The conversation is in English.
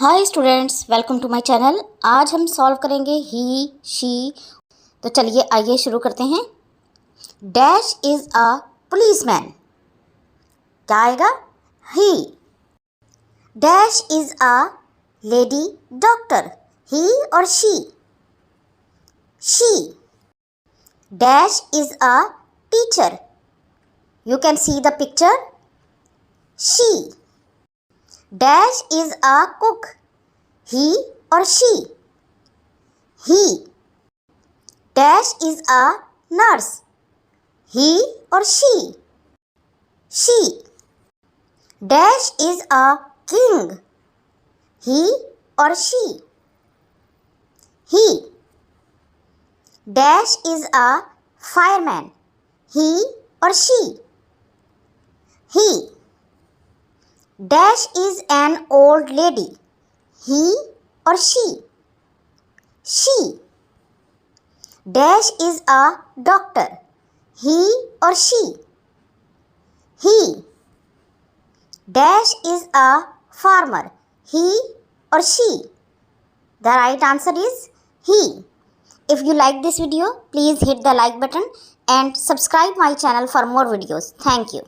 Hi students, welcome to my channel. आज हम solve करेंगे ही शी। तो चलिए आइए शुरू करते हैं। Dash is a policeman. क्या आएगा? He. Dash is a lady doctor. He और she. She. Dash is a teacher. You can see the picture. She. Dash is a cook. He और she. He. Dash is a nurse. He or she. She. Dash is a king. He or she. He. Dash is a fireman. He or she. He. Dash is an old lady. He or she. She. Dash is a doctor. He or she. He. Dash is a farmer. He or she. The right answer is he. If you like this video, please hit the like button and subscribe my channel for more videos. Thank you.